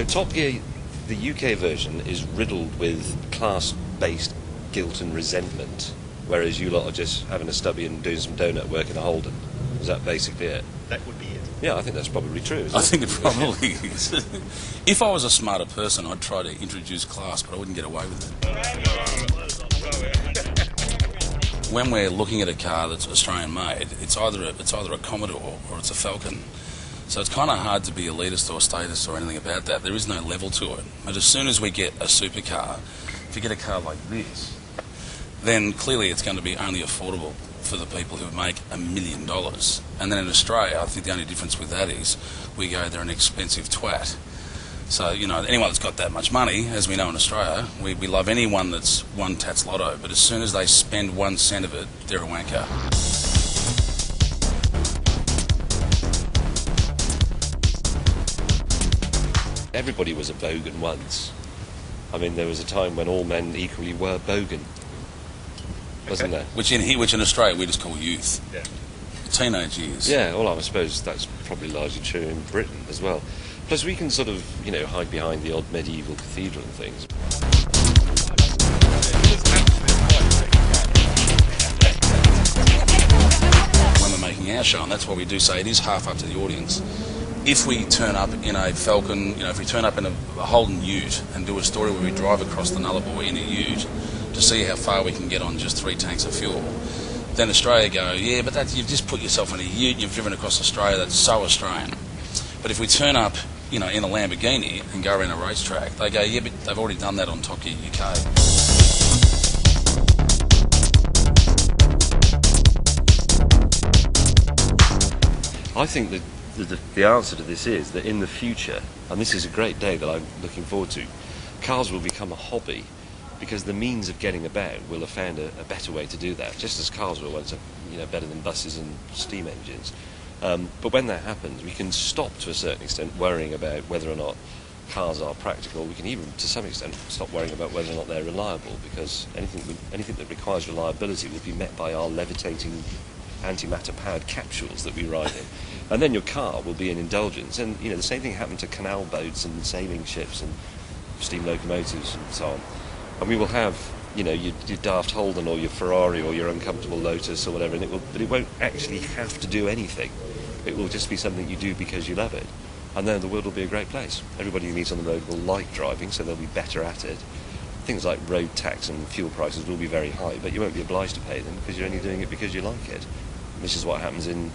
So Top Gear, the UK version, is riddled with class-based guilt and resentment, whereas you lot are just having a stubby and doing some donut work in a Holden. Is that basically it? That would be it. Yeah, I think that's probably true, isn't it? I think it probably is. If I was a smarter person, I'd try to introduce class, but I wouldn't get away with it. When we're looking at a car that's Australian-made, it's either a Commodore or it's a Falcon. So it's kind of hard to be elitist or statist or anything about that. There is no level to it. But as soon as we get a supercar, if you get a car like this, then clearly it's going to be only affordable for the people who make $1 million. And then in Australia, I think the only difference with that is we go, they're an expensive twat. So, you know, anyone that's got that much money, as we know in Australia, we love anyone that's one tats lotto, but as soon as they spend 1 cent of it, they're a wanker. Everybody was a Bogan once. I mean, there was a time when all men equally were Bogan, wasn't there? Which in Australia we just call youth. Yeah. Teenage years. Yeah, well, I suppose that's probably largely true in Britain as well. Plus, we can sort of, you know, hide behind the odd medieval cathedral and things. When we're making our show, and that's why we do say it is half up to the audience. If we turn up in a Falcon, you know, if we turn up in a Holden ute and do a story where we drive across the Nullarbor in a ute to see how far we can get on just 3 tanks of fuel, then Australia go, yeah, but you've just put yourself in a ute, you've driven across Australia, that's so Australian. But if we turn up, you know, in a Lamborghini and go around a racetrack, they go, yeah, but they've already done that on Top Gear UK. I think that the answer to this is that in the future, and this is a great day that I'm looking forward to, cars will become a hobby because the means of getting about will have found a better way to do that, just as cars were once, you know, better than buses and steam engines. But when that happens, we can stop to a certain extent worrying about whether or not cars are practical. We can even, to some extent, stop worrying about whether or not they're reliable, because anything that requires reliability will be met by our levitating antimatter powered capsules that we ride in. And then your car will be an indulgence. And, you know, the same thing happened to canal boats and sailing ships and steam locomotives and so on. And we will have, you know, your daft Holden or your Ferrari or your uncomfortable Lotus or whatever, but it won't actually have to do anything. It will just be something you do because you love it. And then the world will be a great place. Everybody who meets on the road will like driving, so they'll be better at it. Things like road tax and fuel prices will be very high, but you won't be obliged to pay them because you're only doing it because you like it. And this is what happens in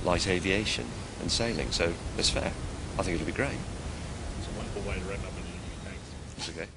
light aviation and sailing, so it's fair. I think it'll be great. It's a wonderful way to wrap up an interview. Thanks. It's okay.